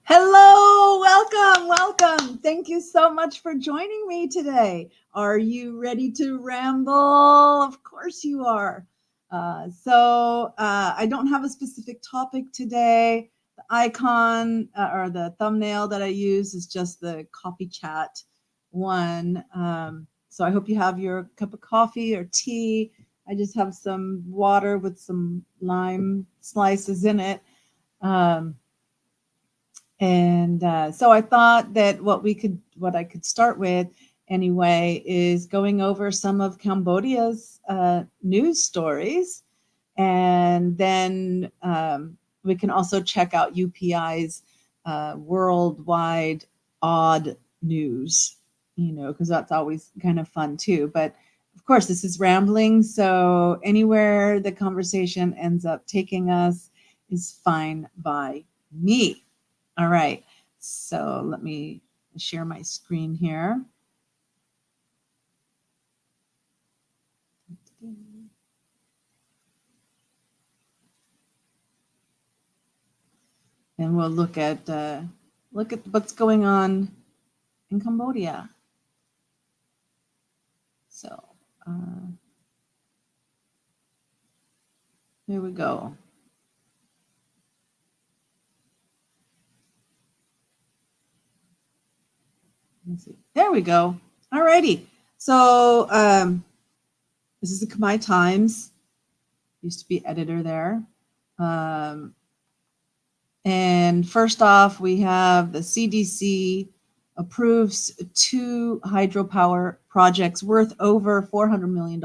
Hello, welcome. Thank you so much for joining me today. Are you ready to ramble? Of course you are. I don't have a specific topic today. The icon or the thumbnail that I use is just the coffee chat one. So I hope you have your cup of coffee or tea. I just have some water with some lime slices in it. So I thought that what I could start with anyway is going over some of Cambodia's news stories, and then we can also check out UPI's worldwide odd news, because that's always kind of fun too. But of course, this is rambling, so anywhere the conversation ends up taking us is fine by me. All right, so let me share my screen here. And we'll look at what's going on in Cambodia. So here we go. Let's see. There we go. All righty. So this is the Khmer Times. Used to be editor there. And first off, we have the CDC approves 2 hydropower projects worth over $400 million.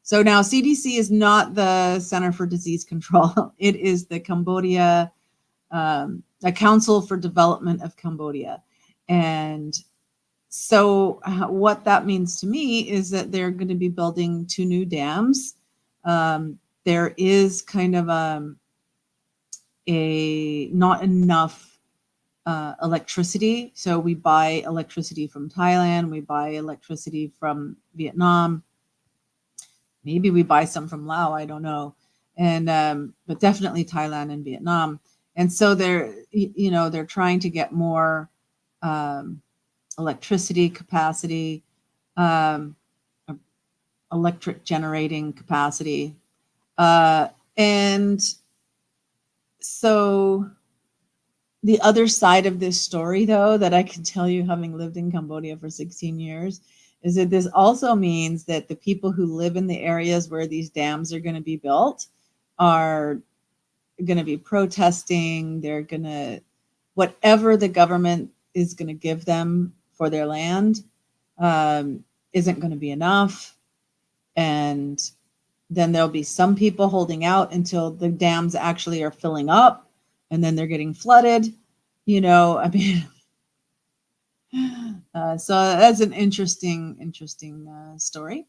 So now CDC is not the Center for Disease Control. It is the Cambodia, the Council for Development of Cambodia. And so what that means to me is that they're going to be building 2 new dams. There is kind of not enough electricity. So we buy electricity from Thailand, we buy electricity from Vietnam. Maybe we buy some from Laos, I don't know. And but definitely Thailand and Vietnam. And so they're trying to get more electricity capacity, electric generating capacity. And so the other side of this story, though, that I can tell you, having lived in Cambodia for 16 years, is that this also means that the people who live in the areas where these dams are going to be built are going to be protesting. They're going to, whatever the government is going to give them for their land isn't going to be enough. And then there'll be some people holding out until the dams actually are filling up, and then they're getting flooded. I mean, so that's an interesting story.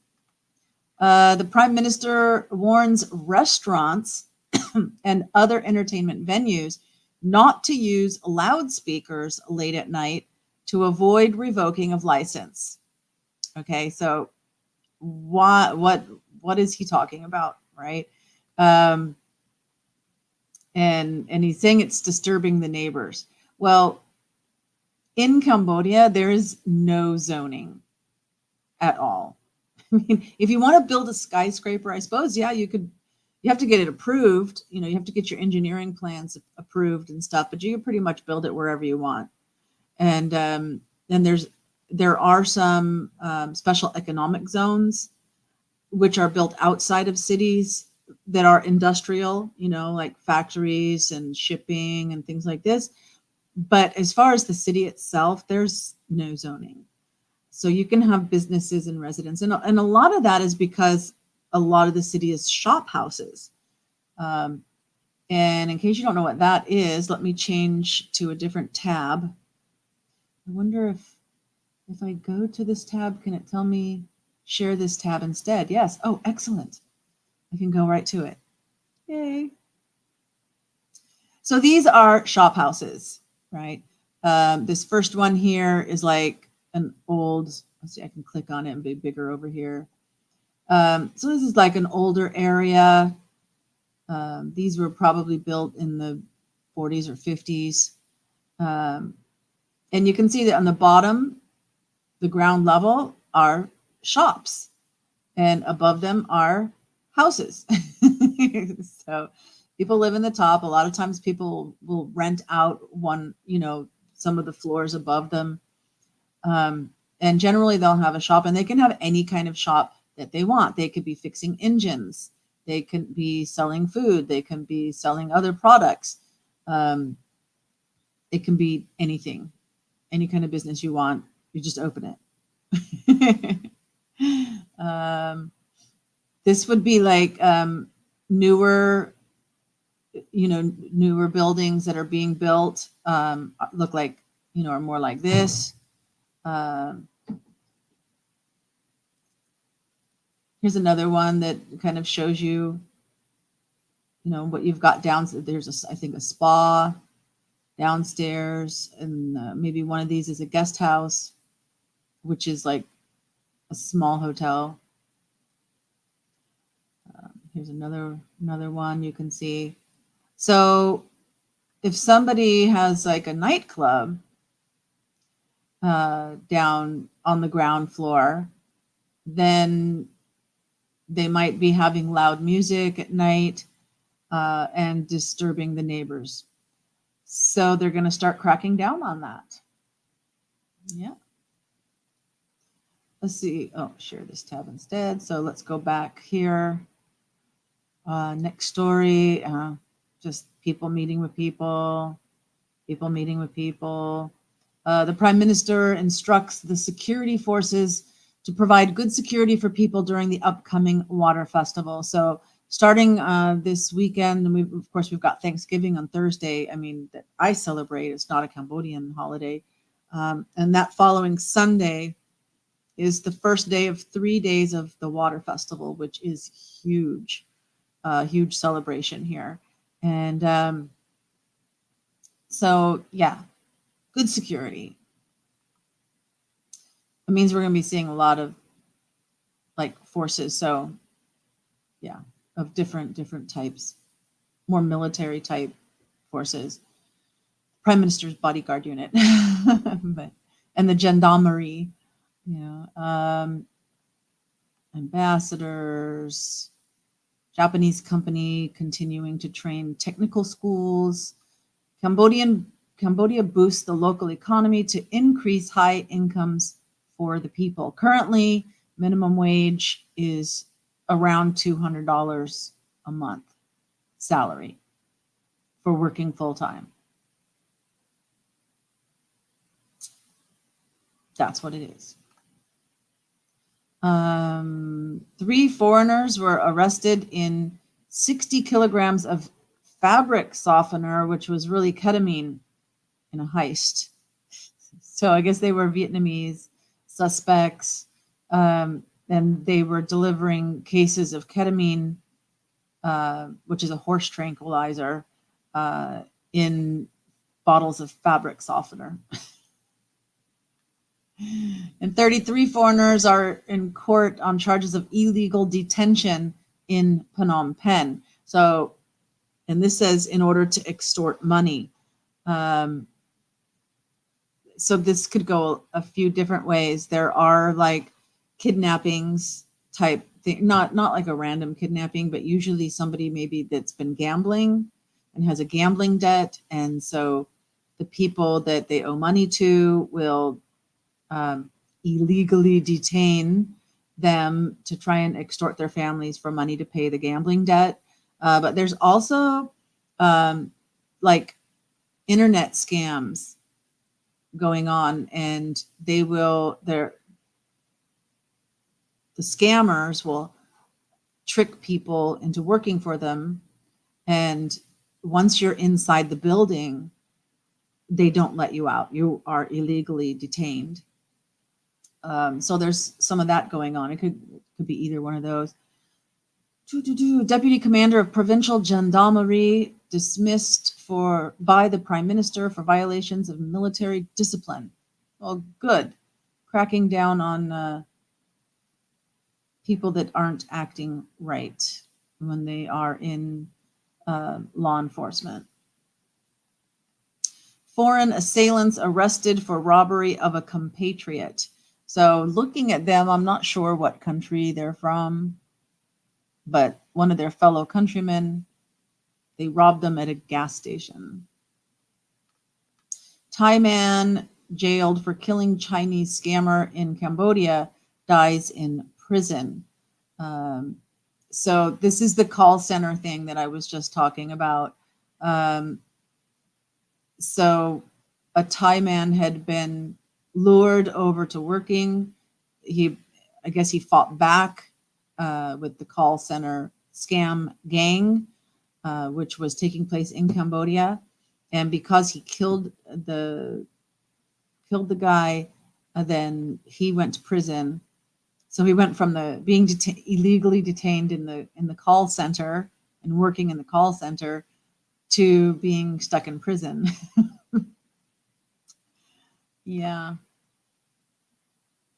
The Prime Minister warns restaurants and other entertainment venues not to use loudspeakers late at night to avoid revoking of license. Okay, so what is he talking about, right? And he's saying it's disturbing the neighbors. Well, in Cambodia, there is no zoning at all. I mean, if you want to build a skyscraper, I suppose, yeah, you have to get it approved. You have to get your engineering plans approved and stuff, but you can pretty much build it wherever you want. And then there are some special economic zones which are built outside of cities that are industrial, like factories and shipping and things like this. But as far as the city itself, there's no zoning. So you can have businesses and residents. And a lot of that is because a lot of the city is shop houses. And in case you don't know what that is, let me change to a different tab. I wonder if I go to this tab, can it tell me share this tab instead? Yes. Oh, excellent. I can go right to it. Yay. So these are shop houses, right? This first one here is like an old, let's see, I can click on it and be bigger over here. So this is like an older area. These were probably built in the 40s or 50s. And you can see that on the bottom, the ground level are shops, and above them are houses. So people live in the top. A lot of times people will rent out one, some of the floors above them. And generally they'll have a shop, and they can have any kind of shop that they want. They could be fixing engines. They can be selling food. They can be selling other products. It can be anything, any kind of business you want. You just open it. This would be like newer, newer buildings that are being built, look like, are more like this. Here's another one that kind of shows you, what you've got down. There's I think a spa downstairs, and maybe one of these is a guest house, which is like a small hotel. Here's another one you can see. So if somebody has like a nightclub down on the ground floor, then they might be having loud music at night and disturbing the neighbors. So they're going to start cracking down on that. Yeah. Let's see. Oh, share this tab instead. So let's go back here. Next story. Just people meeting with people. People meeting with people. The Prime Minister instructs the security forces to provide good security for people during the upcoming water festival. So starting this weekend, and of course we've got Thanksgiving on Thursday. I mean, that I celebrate. It's not a Cambodian holiday. And that following Sunday is the first day of 3 days of the water festival, which is huge, huge celebration here. And so, yeah, good security. It means we're going to be seeing a lot of like forces. So, yeah, of different types, more military type forces. Prime Minister's bodyguard unit, and the gendarmerie, ambassadors, Japanese company continuing to train technical schools. Cambodia boosts the local economy to increase high incomes for the people. Currently, minimum wage is around $200 a month salary for working full time. That's what it is. 3 foreigners were arrested in 60 kilograms of fabric softener, which was really ketamine, in a heist. So I guess they were Vietnamese suspects, and they were delivering cases of ketamine, which is a horse tranquilizer, in bottles of fabric softener. And 33 foreigners are in court on charges of illegal detention in Phnom Penh. So, and this says in order to extort money. So this could go a few different ways. There are like kidnappings type thing, not like a random kidnapping, but usually somebody maybe that's been gambling and has a gambling debt. And so the people that they owe money to will illegally detain them to try and extort their families for money to pay the gambling debt. But there's also like internet scams going on, and the scammers will trick people into working for them. And once you're inside the building, they don't let you out. You are illegally detained. So there's some of that going on. It could be either one of those. Deputy Commander of Provincial Gendarmerie dismissed by the Prime Minister for violations of military discipline. Well, good. Cracking down on people that aren't acting right when they are in law enforcement. Foreign assailants arrested for robbery of a compatriot. So looking at them, I'm not sure what country they're from, but one of their fellow countrymen, they robbed them at a gas station. Thai man jailed for killing Chinese scammer in Cambodia dies in prison. So this is the call center thing that I was just talking about. So a Thai man had been lured over to working. I guess he fought back with the call center scam gang, which was taking place in Cambodia. And because he killed the guy, then he went to prison. So he went from the being illegally detained in the call center and working in the call center to being stuck in prison. Yeah.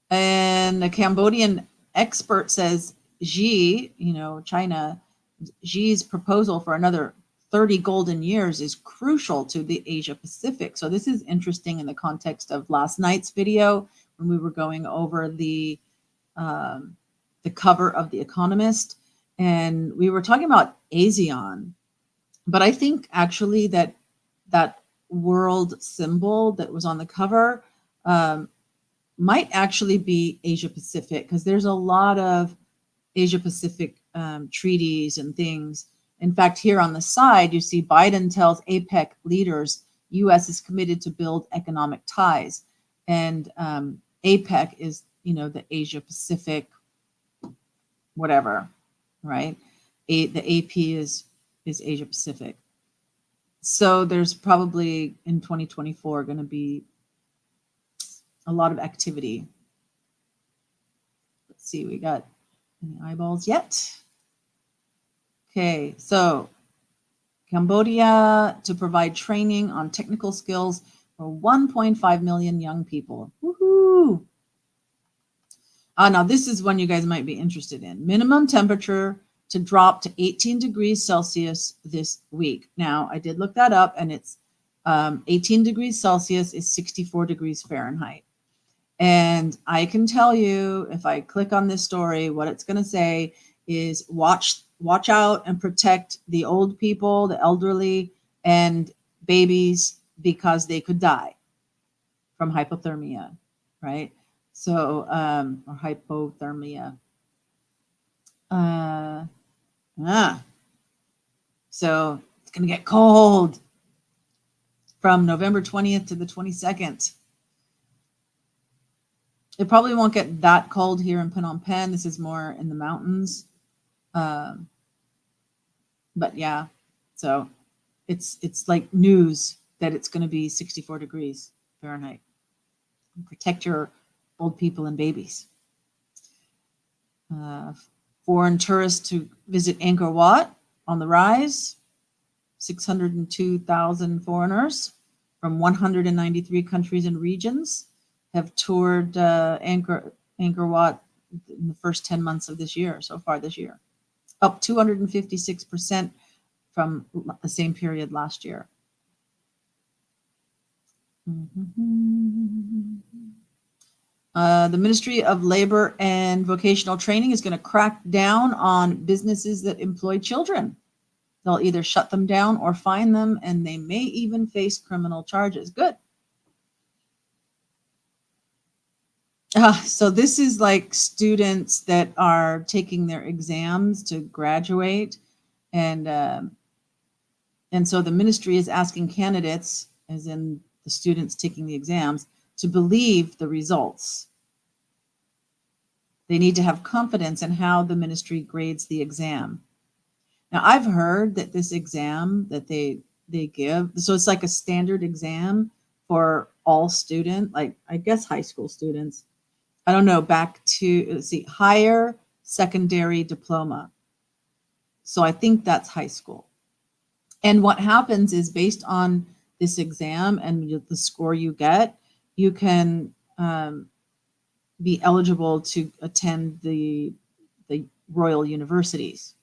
And a Cambodian expert says Xi, China, Xi's proposal for another 30 golden years is crucial to the Asia Pacific. So this is interesting in the context of last night's video when we were going over the cover of The Economist, and we were talking about ASEAN. But I think actually that world symbol that was on the cover might actually be Asia Pacific, because there's a lot of Asia Pacific treaties and things. In fact, here on the side, you see Biden tells APEC leaders U.S. is committed to build economic ties. And APEC is, the Asia Pacific, whatever, right? The AP is Asia Pacific. So there's probably in 2024 going to be a lot of activity. Let's see, we got any eyeballs yet? Okay, so Cambodia to provide training on technical skills for 1.5 million young people. Woohoo! Now this is one you guys might be interested in. Minimum temperature to drop to 18 degrees Celsius this week. Now, I did look that up, and it's 18 degrees Celsius is 64 degrees Fahrenheit. And I can tell you, if I click on this story, what it's going to say is watch out and protect the old people, the elderly, and babies, because they could die from hypothermia, right? So, or hypothermia. So it's going to get cold from November 20th to the 22nd. It probably won't get that cold here in Phnom Penh. This is more in the mountains. But yeah, so it's like news that it's going to be 64 degrees Fahrenheit. Protect your old people and babies. Foreign tourists to visit Angkor Wat on the rise. 602,000 foreigners from 193 countries and regions have toured Angkor Wat in the first 10 months of this year, so far this year. Up 256% from the same period last year. The Ministry of Labor and Vocational Training is going to crack down on businesses that employ children. They'll either shut them down or fine them, and they may even face criminal charges. Good. So this is like students that are taking their exams to graduate, and so the ministry is asking candidates, as in the students taking the exams, to believe the results. They need to have confidence in how the ministry grades the exam. Now, I've heard that this exam that they give, so it's like a standard exam for all students, like I guess high school students. I don't know, back to, let's see, higher secondary diploma. So I think that's high school. And what happens is, based on this exam and the score you get, you can be eligible to attend the Royal Universities,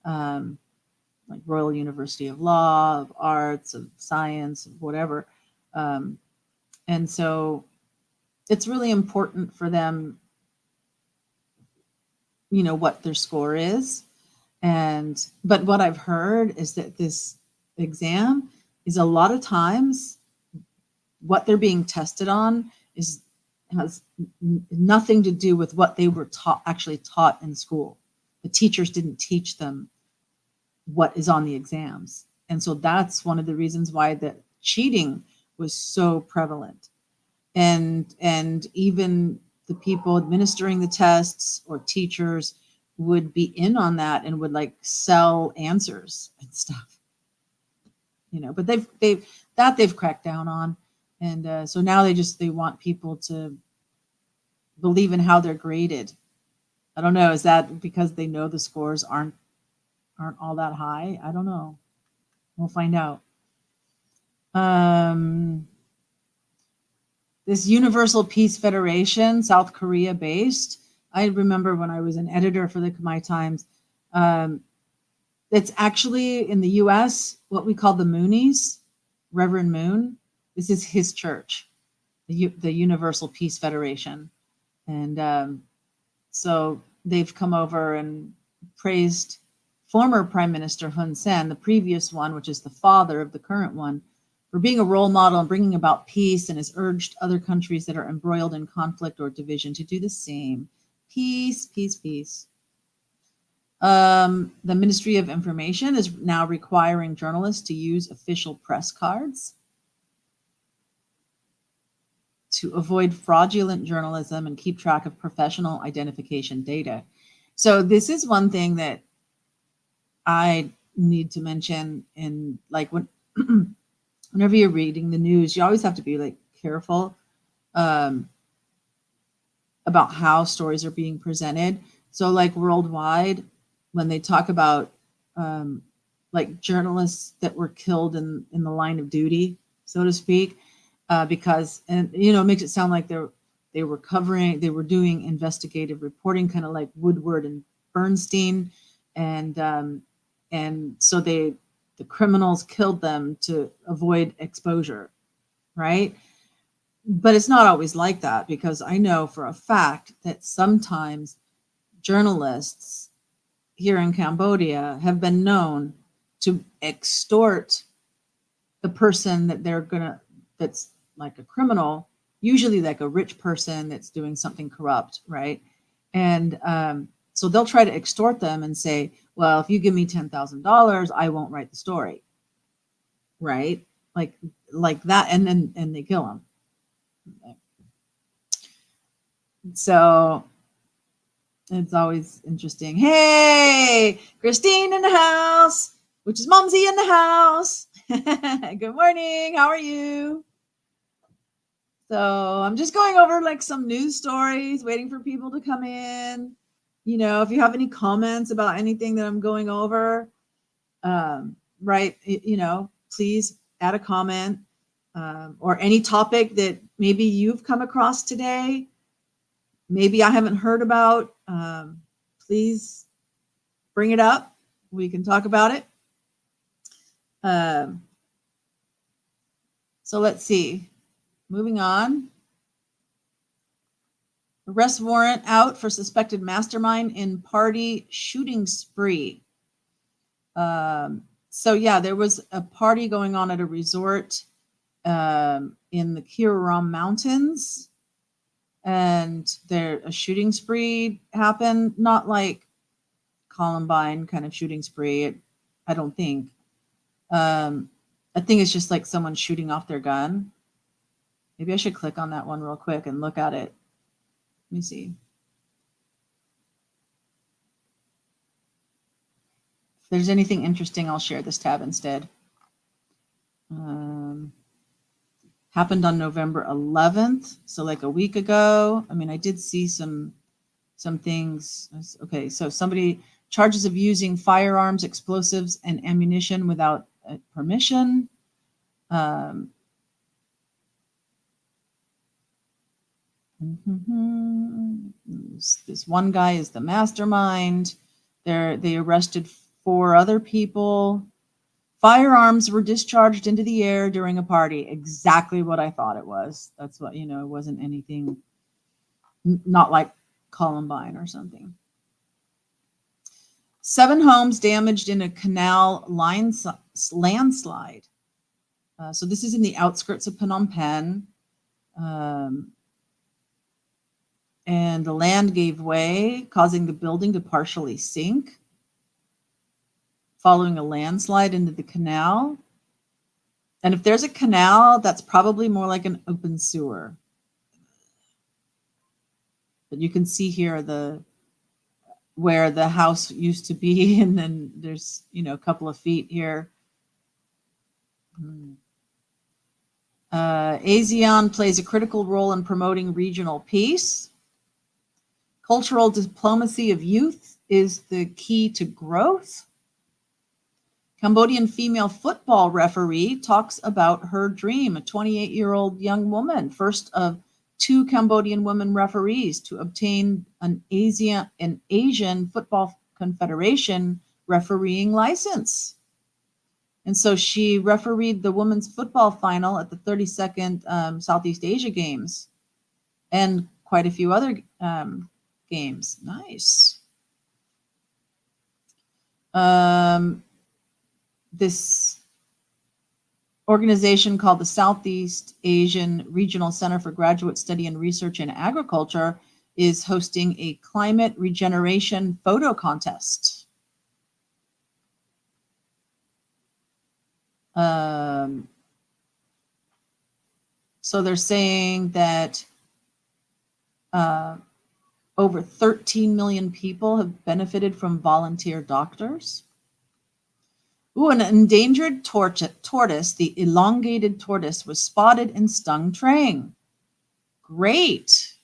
like Royal University of Law, of Arts, of Science, of whatever. And so it's really important for them, what their score is. But what I've heard is that this exam is a lot of times what they're being tested on has nothing to do with what they were actually taught in school. The teachers didn't teach them what is on the exams. And so that's one of the reasons why the cheating was so prevalent. And even the people administering the tests or teachers would be in on that and would like sell answers and stuff, but they've cracked down on. And so now they want people to believe in how they're graded. I don't know. Is that because they know the scores aren't all that high? I don't know. We'll find out. This Universal Peace Federation, South Korea based. I remember when I was an editor for the Khmer Times, it's actually in the US, what we call the Moonies, Reverend Moon. This is his church, the Universal Peace Federation. And so they've come over and praised former Prime Minister Hun Sen, the previous one, which is the father of the current one, for being a role model and bringing about peace, and has urged other countries that are embroiled in conflict or division to do the same. Peace, peace, peace. The Ministry of Information is now requiring journalists to use official press cards to avoid fraudulent journalism and keep track of professional identification data. So this is one thing that I need to mention. In like whenever you're reading the news, you always have to be like careful about how stories are being presented. So like worldwide, when they talk about like journalists that were killed in the line of duty, so to speak, because, and it makes it sound like they were doing investigative reporting, kind of like Woodward and Bernstein, and so the criminals killed them to avoid exposure, right? But it's not always like that, because I know for a fact that sometimes journalists here in Cambodia have been known to extort the person that that's like a criminal, usually like a rich person that's doing something corrupt, right? And so they'll try to extort them and say, well, if you give me $10,000, I won't write the story, right? Like that, and then they kill them. So it's always interesting. Hey, Christine in the house, which is Mumsy in the house. Good morning. How are you? So I'm just going over like some news stories, waiting for people to come in. If you have any comments about anything that I'm going over, right, please add a comment, or any topic that maybe you've come across today, maybe I haven't heard about. Please bring it up. We can talk about it. So let's see. Moving on. Arrest warrant out for suspected mastermind in party shooting spree. So yeah, there was a party going on at a resort in the Kiraram Mountains, and a shooting spree happened. Not like Columbine kind of shooting spree, I don't think. I think it's just like someone shooting off their gun. Maybe I should click on that one real quick and look at it. Let me see. If there's anything interesting, I'll share this tab instead. Happened on November 11th, so like a week ago. I mean, I did see some things. Okay, so somebody charges of using firearms, explosives, and ammunition without permission. This one guy is the mastermind. They arrested 4 other people Firearms were discharged into the air during a party. Exactly what I thought it was. That's what, it wasn't anything, not like Columbine or something. 7 homes damaged in a canal landslide. So this is in the outskirts of Phnom Penh. And the land gave way, causing the building to partially sink, following a landslide into the canal. And if there's a canal, that's probably more like an open sewer. But you can see here where the house used to be, and then there's, a couple of feet here. ASEAN plays a critical role in promoting regional peace. Cultural diplomacy of youth is the key to growth. Cambodian female football referee talks about her dream, a 28-year-old young woman, first of 2 Cambodian women referees to obtain an Asian Football Confederation refereeing license. And so she refereed the women's football final at the 32nd Southeast Asia Games and quite a few other games. Nice. This organization called the Southeast Asian Regional Center for Graduate Study and Research in Agriculture is hosting a climate regeneration photo contest. So they're saying that over 13 million people have benefited from volunteer doctors. Ooh, an endangered tortoise, the elongated tortoise, was spotted in Stung Treng. Great.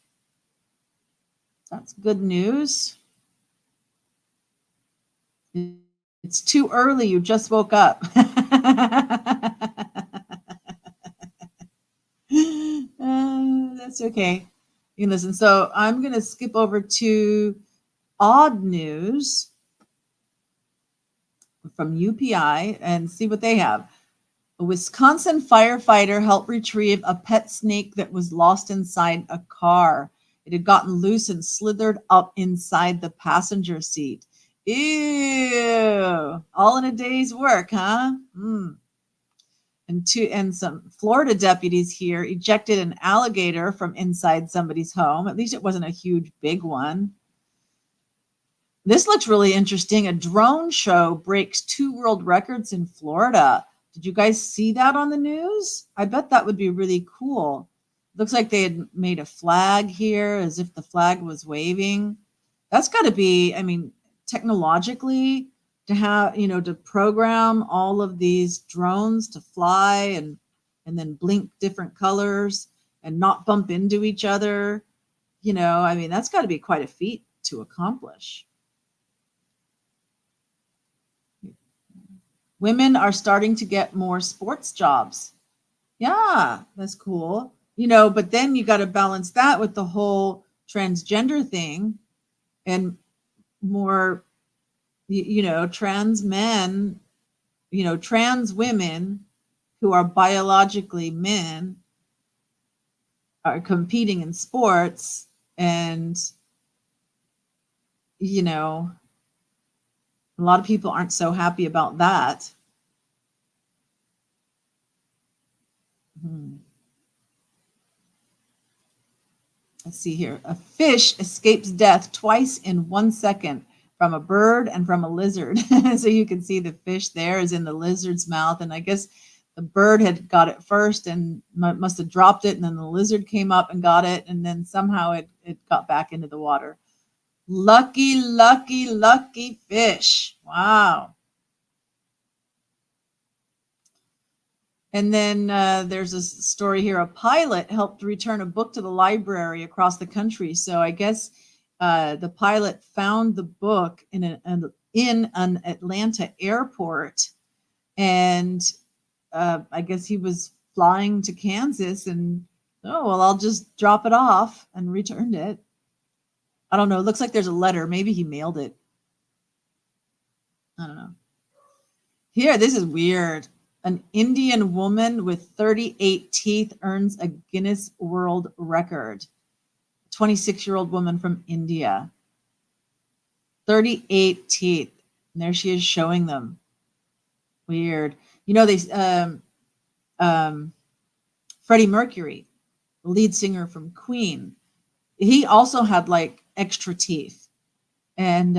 That's good news. It's too early. You just woke up. That's okay. You can listen. So I'm going to skip over to odd news from UPI and see what they have. A Wisconsin firefighter helped retrieve a pet snake that was lost inside a car. It had gotten loose and slithered up inside the passenger seat. Ew. All in a day's work, huh? And some Florida deputies here ejected an alligator from inside somebody's home. At least it wasn't a huge, big one. This looks really interesting. A drone show breaks 2 world records in Florida. Did you guys see that on the news? I bet that would be really cool. Looks like they had made a flag here as if the flag was waving. That's got to be, technologically, to have, to program all of these drones to fly and then blink different colors and not bump into each other. That's got to be quite a feat to accomplish. Women are starting to get more sports jobs. Yeah, that's cool. But then you got to balance that with the whole transgender thing and more, trans men, trans women who are biologically men are competing in sports, and, a lot of people aren't so happy about that. Let's see here. A fish escapes death twice in 1 second from a bird and from a lizard. So you can see the fish there is in the lizard's mouth. And I guess the bird had got it first and must have dropped it. And then the lizard came up and got it. And then somehow it got back into the water. Lucky, lucky, lucky fish. Wow. And then there's a story here. A pilot helped return a book to the library across the country. So I guess the pilot found the book in an Atlanta airport. And I guess he was flying to Kansas and, I'll just drop it off, and returned it. I don't know. It looks like there's a letter. Maybe he mailed it. I don't know. Here, this is weird. An Indian woman with 38 teeth earns a Guinness World Record. 26-year-old woman from India. 38 teeth. And there she is showing them. Weird. You know, Freddie Mercury, the lead singer from Queen, he also had like extra teeth. And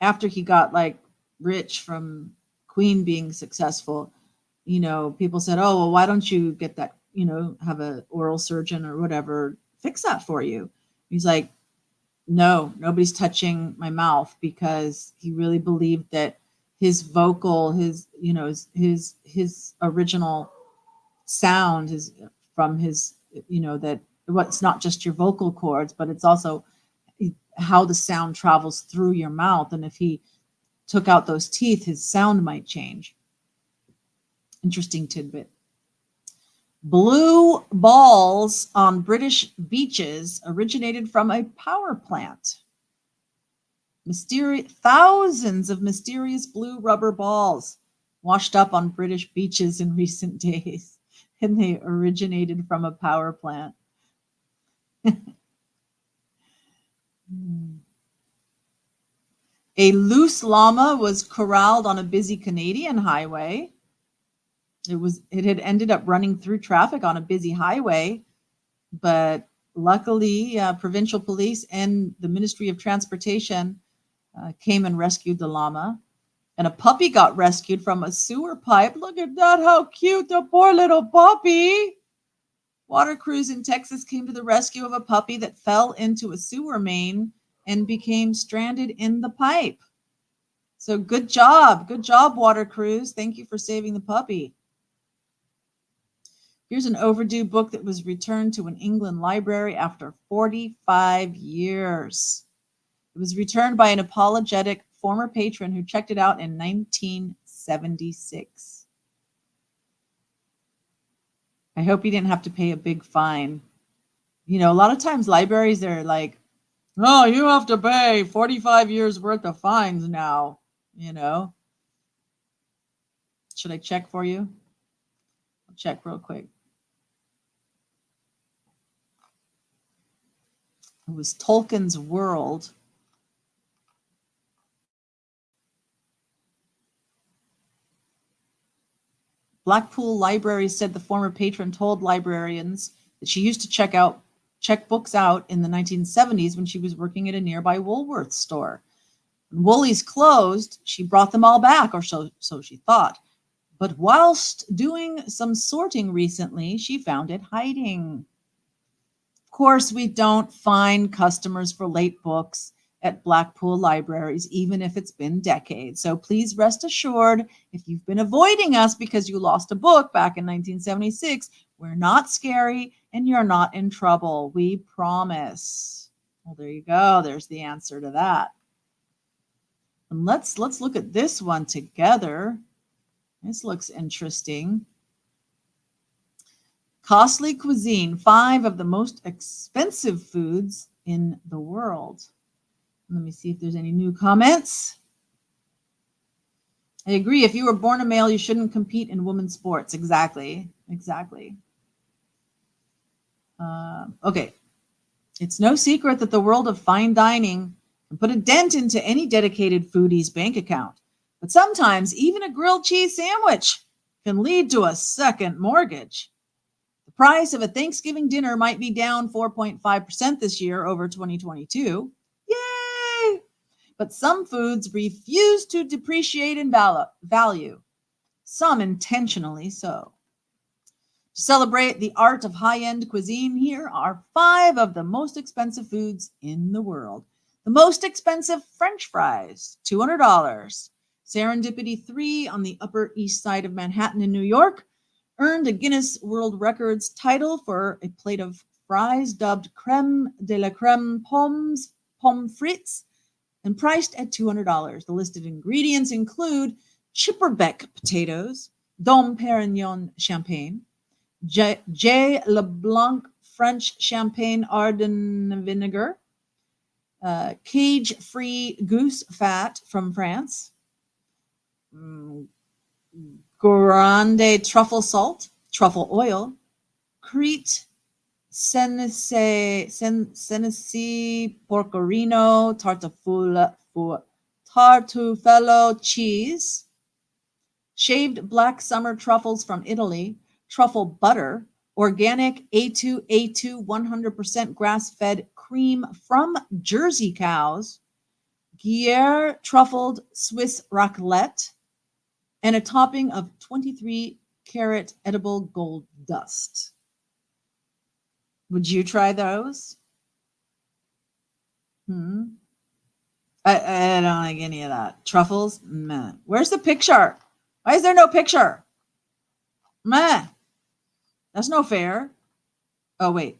after he got like rich from Queen being successful, you know, people said, oh, well, why don't you get that, you know, have a oral surgeon or whatever fix that for you? He's like, no, nobody's touching my mouth, because he really believed that his vocal, his, you know, his original sound is from his, you know, that what's not just your vocal cords, but it's also how the sound travels through your mouth. And if he took out those teeth, his sound might change. Interesting tidbit. Blue balls on British beaches originated from a power plant. Thousands of mysterious blue rubber balls washed up on British beaches in recent days, and they originated from a power plant. A loose llama was corralled on a busy Canadian highway. It had ended up running through traffic on a busy highway, but luckily provincial police and the Ministry of Transportation came and rescued the llama. And a puppy got rescued from a sewer pipe. Look at that, how cute, the poor little puppy. Water crews in Texas came to the rescue of a puppy that fell into a sewer main and became stranded in the pipe. So good job, water crews. Thank you for saving the puppy. Here's an overdue book that was returned to an England library after 45 years. It was returned by an apologetic former patron who checked it out in 1976. I hope he didn't have to pay a big fine. You know, a lot of times libraries, they're like, oh, you have to pay 45 years worth of fines now, you know. Should I check for you? I'll check real quick. It was Tolkien's World. Blackpool Library said the former patron told librarians that she used to check books out in the 1970s when she was working at a nearby Woolworths store. When Woolies closed, she brought them all back, or so she thought. But whilst doing some sorting recently, she found it hiding. Of course, we don't find customers for late books at Blackpool libraries, even if it's been decades. So please rest assured, if you've been avoiding us because you lost a book back in 1976, we're not scary and you're not in trouble. We promise. Well, there you go. There's the answer to that. And let's look at this one together. This looks interesting. Costly cuisine, 5 of the most expensive foods in the world. Let me see if there's any new comments. I agree. If you were born a male, you shouldn't compete in women's sports. Exactly. Okay. It's no secret that the world of fine dining can put a dent into any dedicated foodie's bank account. But sometimes even a grilled cheese sandwich can lead to a second mortgage. The price of a Thanksgiving dinner might be down 4.5% this year over 2022. Yay! But some foods refuse to depreciate in value, some intentionally so. To celebrate the art of high-end cuisine, here are 5 of the most expensive foods in the world. The most expensive French fries, $200. Serendipity 3 on the Upper East Side of Manhattan in New York earned a Guinness World Records title for a plate of fries dubbed crème de la crème pommes frites and priced at $200. The listed ingredients include chipperbeck potatoes, Dom Perignon champagne, J. LeBlanc French champagne Ardenne vinegar, cage-free goose fat from France, Grande truffle salt, truffle oil, Crete, Senesi Porcorino, Tartuffello cheese, shaved black summer truffles from Italy, truffle butter, organic A2 100% grass-fed cream from Jersey cows, Gruyere truffled Swiss raclette, and a topping of 23-carat edible gold dust. Would you try those? I don't like any of that. Truffles? Meh. Where's the picture? Why is there no picture? Meh. That's no fair. Oh, wait.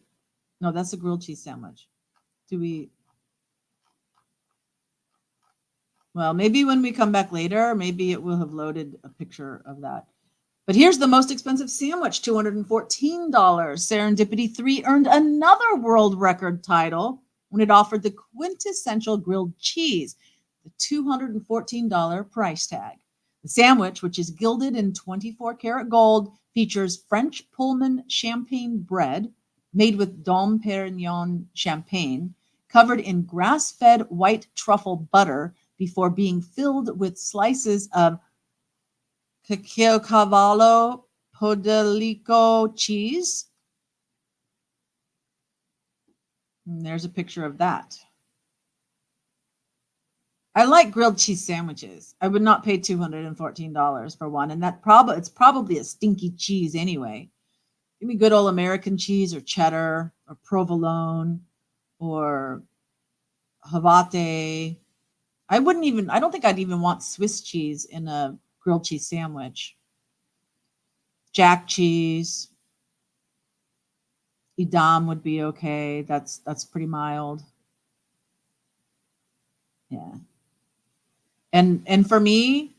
No, that's a grilled cheese sandwich. Well, maybe when we come back later, maybe it will have loaded a picture of that. But here's the most expensive sandwich, $214. Serendipity 3 earned another world record title when it offered the quintessential grilled cheese, the $214 price tag. The sandwich, which is gilded in 24-karat gold, features French Pullman champagne bread made with Dom Perignon champagne, covered in grass-fed white truffle butter before being filled with slices of Caciocavallo Podolico cheese. And there's a picture of that. I like grilled cheese sandwiches. I would not pay $214 for one, and it's probably a stinky cheese anyway. Give me good old American cheese or cheddar or provolone or Havate. I don't think I'd even want Swiss cheese in a grilled cheese sandwich. Jack cheese. Edam would be okay. That's pretty mild. Yeah. And for me,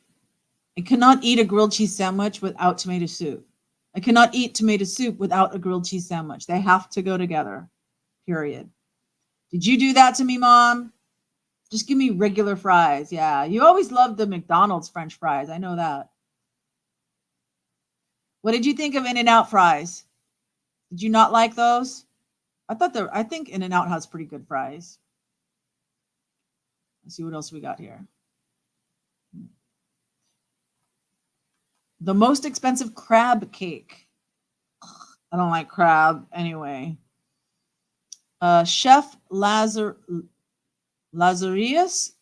I cannot eat a grilled cheese sandwich without tomato soup. I cannot eat tomato soup without a grilled cheese sandwich. They have to go together. Period. Did you do that to me, Mom? Just give me regular fries. Yeah. You always loved the McDonald's French fries. I know that. What did you think of In-N-Out fries? Did you not like those? I think In-N-Out has pretty good fries. Let's see what else we got here. The most expensive crab cake. I don't like crab anyway. Chef Lazarus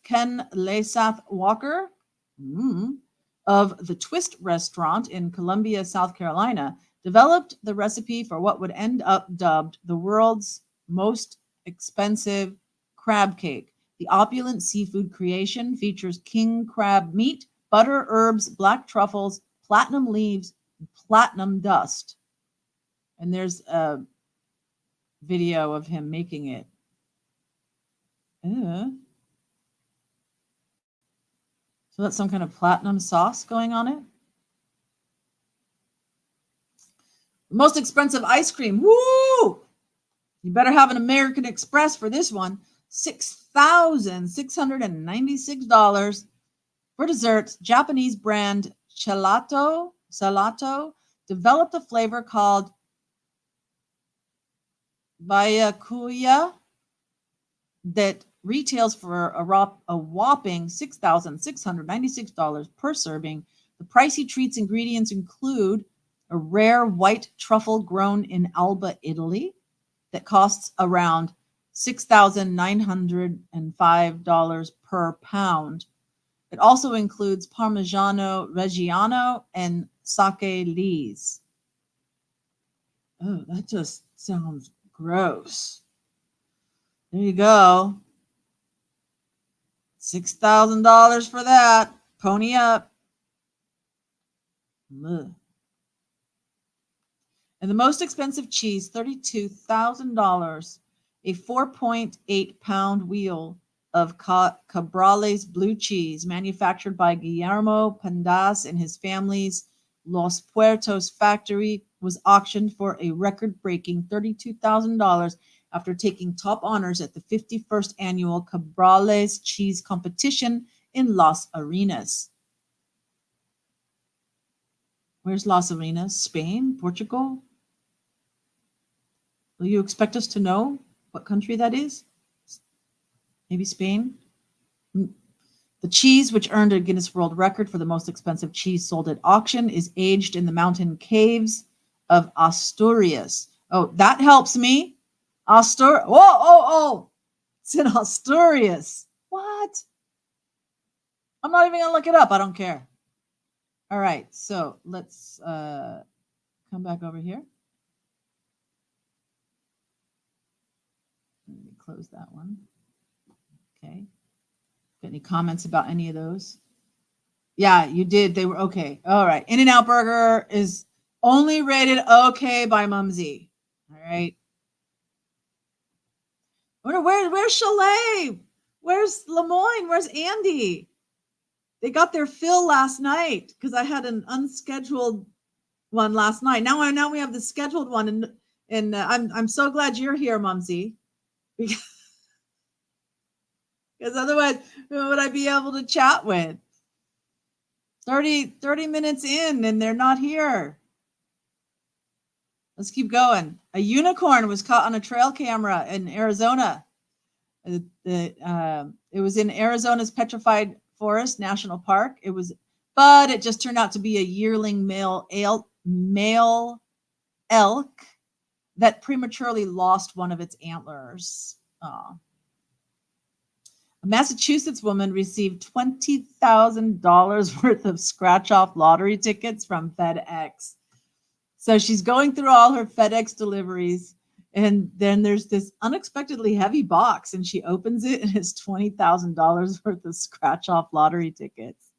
Ken Lesath Walker of the Twist restaurant in Columbia, South Carolina, developed the recipe for what would end up dubbed the world's most expensive crab cake. The opulent seafood creation features king crab meat, butter, herbs, black truffles, platinum leaves, and platinum dust. And there's a video of him making it. So that's some kind of platinum sauce going on it. The most expensive ice cream. Woo! You better have an American Express for this one. $6,696. For desserts, Japanese brand Salato developed a flavor called Byakuya that retails for a whopping $6,696 per serving. The pricey treat's ingredients include a rare white truffle grown in Alba, Italy, that costs around $6,905 per pound. It also includes Parmigiano Reggiano and Sake Lise. Oh, that just sounds gross. There you go. $6,000 for that. Pony up. Ugh. And the most expensive cheese, $32,000. A 4.8-pound wheel of Cabrales blue cheese manufactured by Guillermo Pendas in his family's Los Puertos factory was auctioned for a record-breaking $32,000 after taking top honors at the 51st annual Cabrales cheese competition in Las Arenas. Where's Las Arenas? Spain? Portugal? Will you expect us to know what country that is? Maybe Spain? The cheese, which earned a Guinness World Record for the most expensive cheese sold at auction, is aged in the mountain caves of Asturias. Oh, that helps me. Oh. It's in Asturias. What? I'm not even going to look it up. I don't care. All right. So let's come back over here. Let me close that one. Okay. Got any comments about any of those? Yeah, you did. They were okay. All right. In-N-Out Burger is only rated okay by Mumsy. All right. Where's Chalet? Where's Lemoyne? Where's Andy? They got their fill last night because I had an unscheduled one last night. Now we have the scheduled one, and I'm so glad you're here, Mumsy, because otherwise, who would I be able to chat with? 30 minutes in, and they're not here. Let's keep going. A unicorn was caught on a trail camera in Arizona. It was in Arizona's Petrified Forest National Park. But it just turned out to be a yearling male elk that prematurely lost one of its antlers. Aww. A Massachusetts woman received $20,000 worth of scratch-off lottery tickets from FedEx. So she's going through all her FedEx deliveries, and then there's this unexpectedly heavy box, and she opens it, and it's $20,000 worth of scratch-off lottery tickets.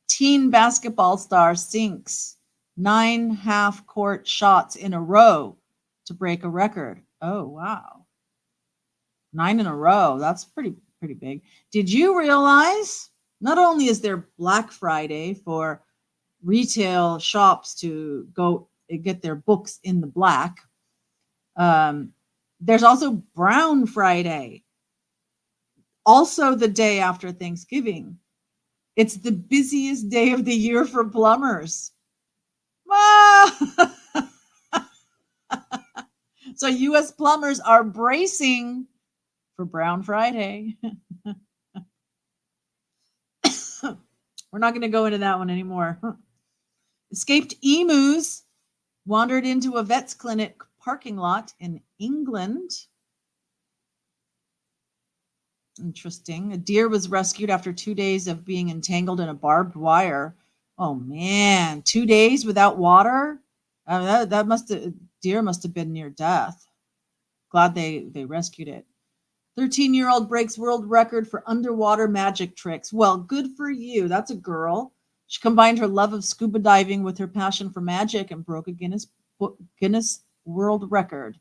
Teen basketball star sinks 9 half-court shots in a row to break a record. Oh, wow. 9 in a row. That's pretty big. Did you realize not only is there Black Friday for retail shops to go get their books in the black, there's also Brown Friday, also the day after Thanksgiving. It's the busiest day of the year for plumbers. So U.S. plumbers are bracing for Brown Friday. We're not going to go into that one anymore. Escaped emus wandered into a vet's clinic parking lot in England. Interesting. A deer was rescued after 2 days of being entangled in a barbed wire. Oh man, 2 days without water? Deer must have been near death. Glad they rescued it. 13-year-old breaks world record for underwater magic tricks. Well, good for you. That's a girl. She combined her love of scuba diving with her passion for magic and broke a Guinness World Record.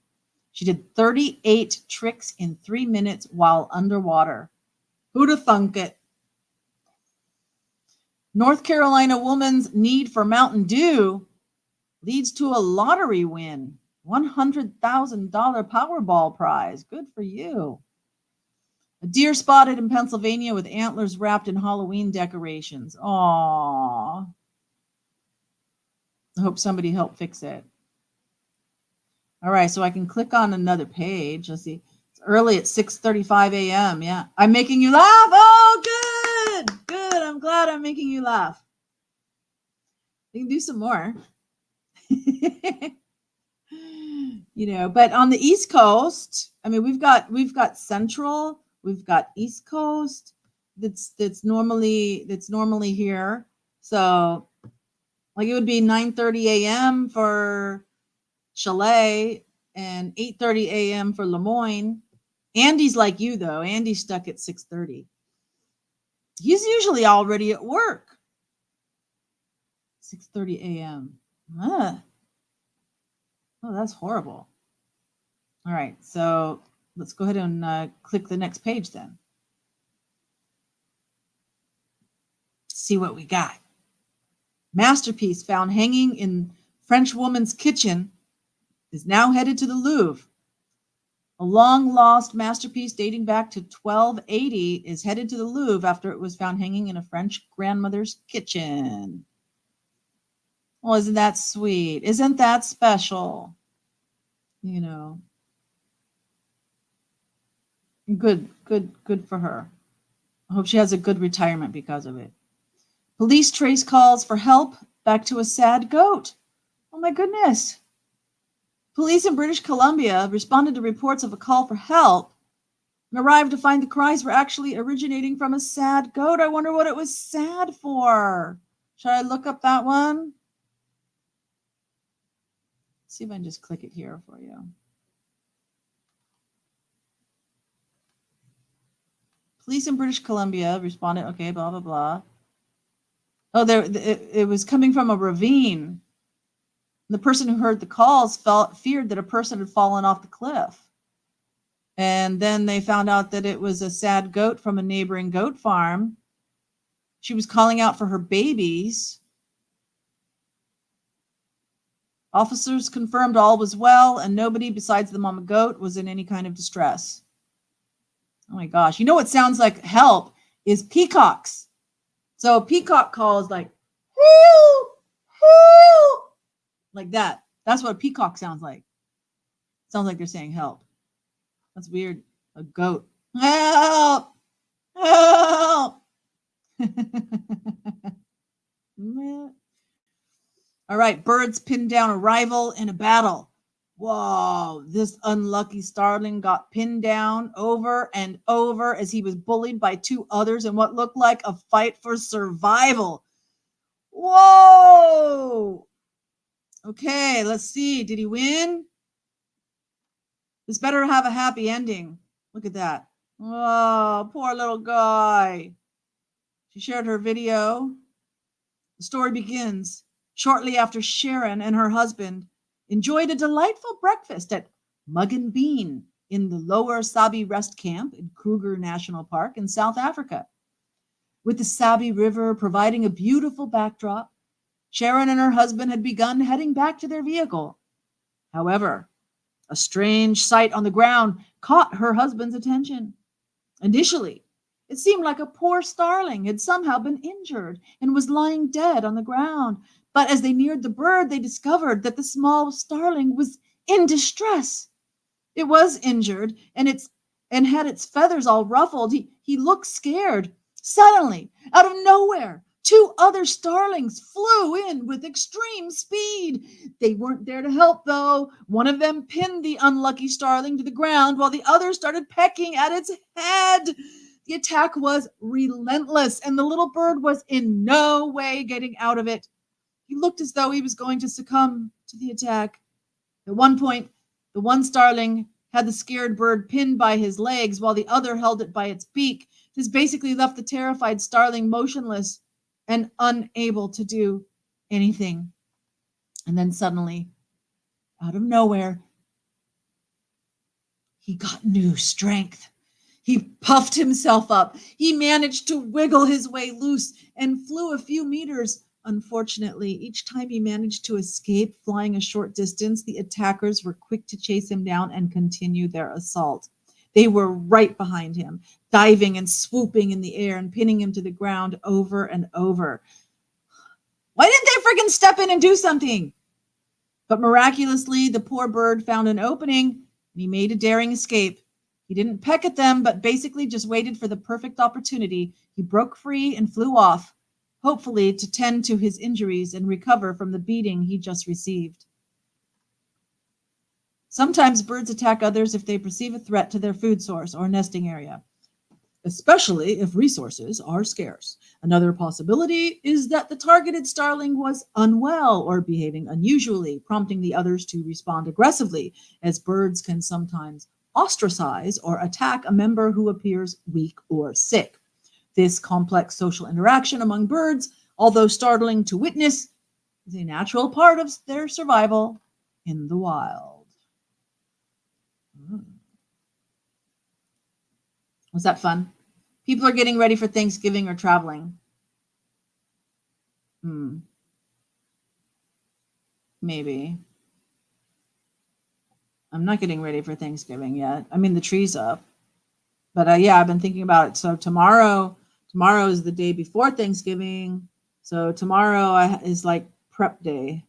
She did 38 tricks in 3 minutes while underwater. Who'd have thunk it? North Carolina woman's need for Mountain Dew leads to a lottery win. $100,000 Powerball prize. Good for you. A deer spotted in Pennsylvania with antlers wrapped in Halloween decorations. Aww. I hope somebody helped fix it. All right, so I can click on another page. Let's see. It's early at 6:35 a.m. Yeah. I'm making you laugh. Oh, good. I'm glad I'm making you laugh. We can do some more. But on the East Coast, I mean, we've got Central, we've got East Coast that's normally here. So like it would be 9:30 a.m. for Chalet and 8:30 a.m. for Lemoyne. Andy's like you though. Andy's stuck at 6:30. He's usually already at work. 6:30 a.m. Oh, that's horrible. All right, so let's go ahead and click the next page then. See what we got. Masterpiece found hanging in French woman's kitchen is now headed to the Louvre. A long-lost masterpiece dating back to 1280 is headed to the Louvre after it was found hanging in a French grandmother's kitchen. Well, isn't that sweet? Isn't that special? You know, good for her. I hope she has a good retirement because of it. Police trace calls for help back to a sad goat. Oh my goodness. Police in British Columbia responded to reports of a call for help and arrived to find the cries were actually originating from a sad goat. I wonder what it was sad for. Should I look up that one? Let's see if I can just click it here for you. Police in British Columbia responded, okay, blah, blah, blah. Oh, it was coming from a ravine. The person who heard the calls feared that a person had fallen off the cliff. And then they found out that it was a sad goat from a neighboring goat farm. She was calling out for her babies. Officers confirmed all was well and nobody besides the mama goat was in any kind of distress. Oh my gosh. You know what sounds like help is peacocks. So a peacock call is like, help, help, like that. That's what a peacock sounds like. Sounds like they're saying help. That's weird. A goat. Help, help. All right, birds pinned down a rival in a battle. Whoa, this unlucky starling got pinned down over and over as he was bullied by two others in what looked like a fight for survival. Whoa. Okay, let's see. Did he win? This better have a happy ending. Look at that. Oh, poor little guy. She shared her video. The story begins shortly after Sharon and her husband enjoyed a delightful breakfast at Mug and Bean in the Lower Sabi Rest Camp in Kruger National Park in South Africa. With the Sabi River providing a beautiful backdrop, Sharon and her husband had begun heading back to their vehicle. However, a strange sight on the ground caught her husband's attention. Initially, it seemed like a poor starling had somehow been injured and was lying dead on the ground. But as they neared the bird, they discovered that the small starling was in distress. It was injured and had its feathers all ruffled. He looked scared. Suddenly, out of nowhere, two other starlings flew in with extreme speed. They weren't there to help, though. One of them pinned the unlucky starling to the ground while the other started pecking at its head. The attack was relentless, and the little bird was in no way getting out of it. He looked as though he was going to succumb to the attack. At one point, the one starling had the scared bird pinned by his legs while the other held it by its beak. This basically left the terrified starling motionless and unable to do anything. And then suddenly, out of nowhere, he got new strength. He puffed himself up. He managed to wiggle his way loose and flew a few meters. Unfortunately, each time he managed to escape, flying a short distance, the attackers were quick to chase him down and continue their assault. They were right behind him, diving and swooping in the air and pinning him to the ground over and over. Why didn't they freaking step in and do something? But miraculously, the poor bird found an opening and he made a daring escape. He didn't peck at them, but basically just waited for the perfect opportunity. He broke free and flew off, hopefully to tend to his injuries and recover from the beating he just received. Sometimes birds attack others if they perceive a threat to their food source or nesting area, especially if resources are scarce. Another possibility is that the targeted starling was unwell or behaving unusually, prompting the others to respond aggressively, as birds can sometimes ostracize or attack a member who appears weak or sick. This complex social interaction among birds, although startling to witness, is a natural part of their survival in the wild. Was that fun? People are getting ready for Thanksgiving or traveling. Maybe. I'm not getting ready for Thanksgiving yet. I mean, the tree's up, but yeah, I've been thinking about it. So tomorrow is the day before Thanksgiving. So tomorrow is like prep day.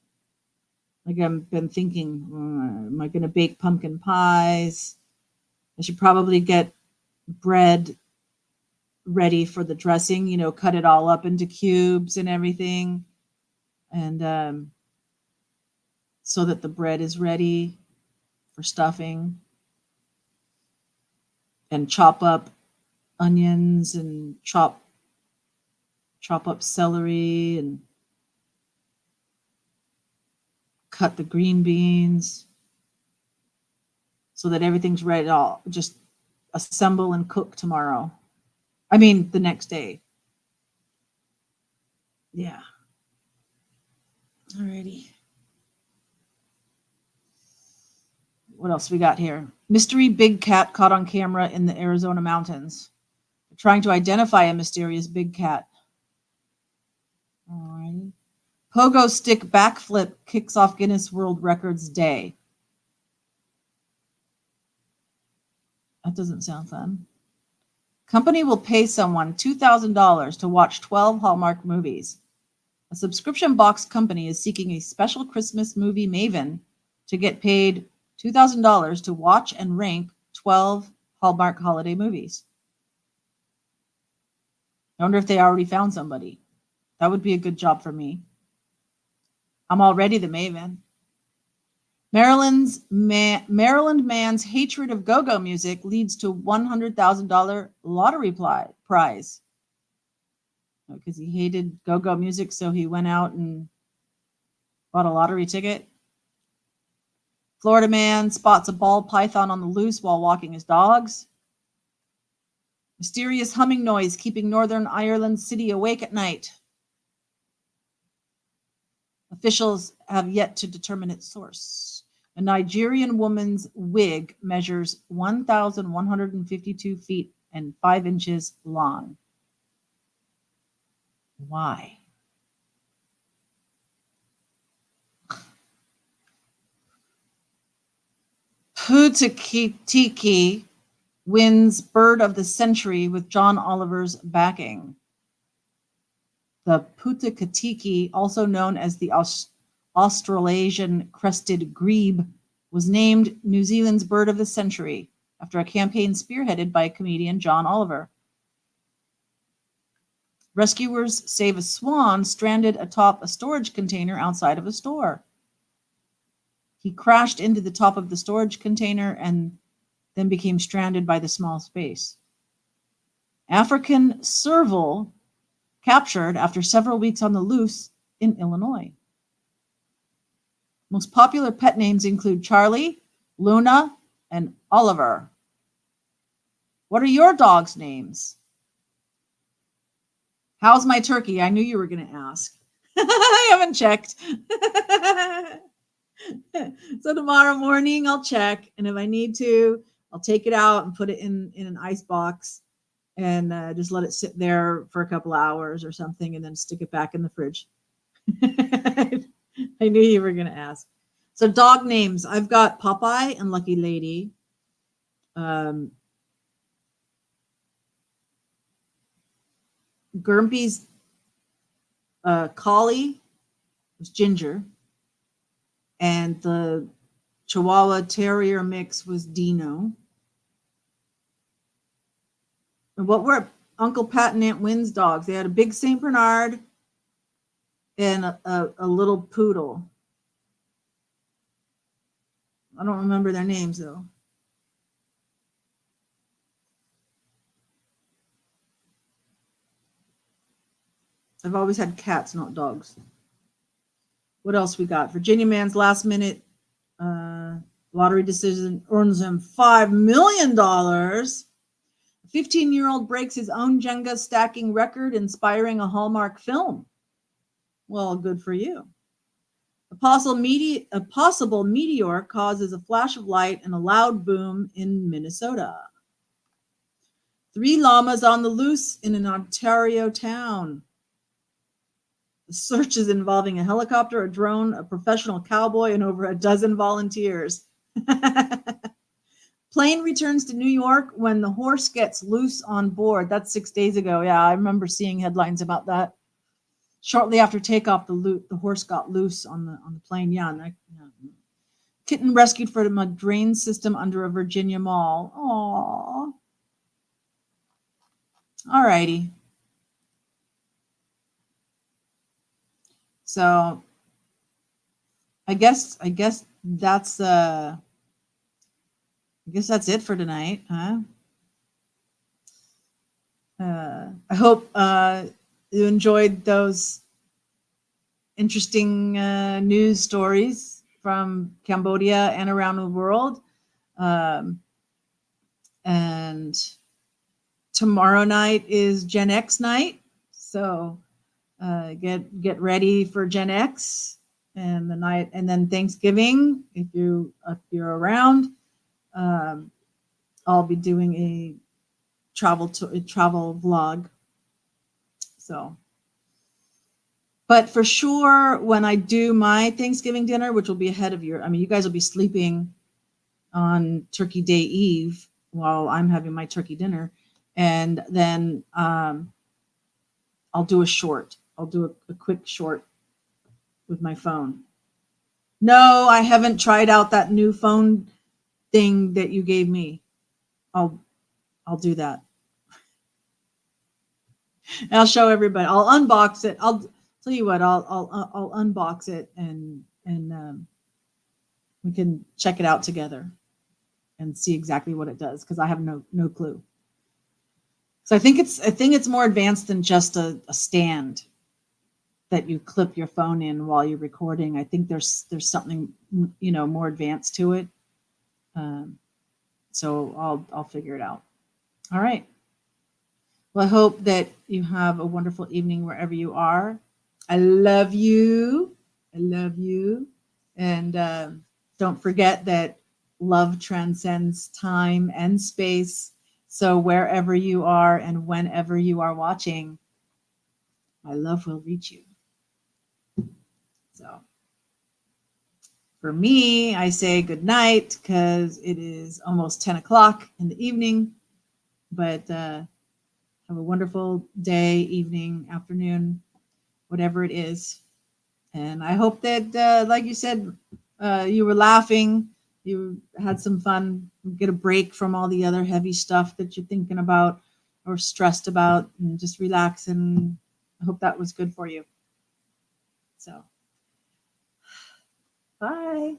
Like I've been thinking, am I going to bake pumpkin pies? I should probably get bread ready for the dressing, cut it all up into cubes and everything. And so that the bread is ready for stuffing, and chop up onions and chop up celery and cut the green beans so that everything's ready. I'll just assemble and cook tomorrow. I mean, the next day. Yeah. Alrighty. What else we got here? Mystery big cat caught on camera in the Arizona mountains. They're trying to identify a mysterious big cat. Alrighty. Pogo stick backflip kicks off Guinness World Records Day. That doesn't sound fun. Company will pay someone $2,000 to watch 12 Hallmark movies. A subscription box company is seeking a special Christmas movie Maven to get paid $2,000 to watch and rank 12 Hallmark holiday movies. I wonder if they already found somebody. That would be a good job for me. I'm already the Maven. Maryland man's hatred of go-go music leads to $100,000 lottery prize. Because he hated go-go music, so he went out and bought a lottery ticket. Florida man spots a ball python on the loose while walking his dogs. Mysterious humming noise keeping Northern Ireland city awake at night. Officials have yet to determine its source. A Nigerian woman's wig measures 1,152 feet and 5 inches long. Why? Putukitiki wins Bird of the Century with John Oliver's backing. The Putukitiki, also known as the Australasian crested grebe, was named New Zealand's Bird of the Century after a campaign spearheaded by comedian John Oliver. Rescuers save a swan stranded atop a storage container outside of a store. He crashed into the top of the storage container and then became stranded by the small space. African serval captured after several weeks on the loose in Illinois. Most popular pet names include Charlie, Luna, and Oliver. What are your dog's names? How's my turkey? I knew you were going to ask. I haven't checked. So tomorrow morning I'll check, and if I need to, I'll take it out and put it in an ice box and just let it sit there for a couple hours or something, and then stick it back in the fridge. I knew you were going to ask. So dog names. I've got Popeye and Lucky Lady. Gurmpy's collie was Ginger. And the Chihuahua Terrier mix was Dino. And what were Uncle Pat and Aunt Wynn's dogs? They had a big St. Bernard and a little poodle. I don't remember their names, though. I've always had cats, not dogs. What else we got? Virginia man's last minute lottery decision earns him $5 million. A 15-year-old breaks his own Jenga stacking record, inspiring a Hallmark film. Well, good for you. A possible meteor causes a flash of light and a loud boom in Minnesota. 3 llamas on the loose in an Ontario town. The search is involving a helicopter, a drone, a professional cowboy, and over a dozen volunteers. Plane returns to New York when the horse gets loose on board. That's 6 days ago. Yeah, I remember seeing headlines about that. Shortly after takeoff, the horse got loose on the plane. Yeah, yeah. Kitten rescued from a drain system under a Virginia mall. Aww. All righty. So I guess that's it for tonight, huh? I hope you enjoyed those interesting news stories from Cambodia and around the world. And tomorrow night is Gen X night, so get ready for Gen X and the night, and then Thanksgiving. If you're around, I'll be doing a travel vlog. So, but for sure, when I do my Thanksgiving dinner, which will be ahead of you guys will be sleeping on Turkey Day Eve while I'm having my turkey dinner, and then I'll do a short. I'll do a quick short with my phone. No, I haven't tried out that new phone thing that you gave me. I'll do that. And I'll show everybody. I'll unbox it. I'll tell you what. I'll unbox it and we can check it out together and see exactly what it does, because I have no clue. So I think it's more advanced than just a stand that you clip your phone in while you're recording. I think there's something more advanced to it. So I'll figure it out. All right. Well, I hope that you have a wonderful evening wherever you are. I love you. I love you. And don't forget that love transcends time and space. So wherever you are and whenever you are watching, my love will reach you. So for me, I say good night because it is almost 10 o'clock in the evening. But have a wonderful day, evening, afternoon, whatever it is. And I hope that, like you said, you were laughing, you had some fun, get a break from all the other heavy stuff that you're thinking about or stressed about, and just relax. And I hope that was good for you. So, bye.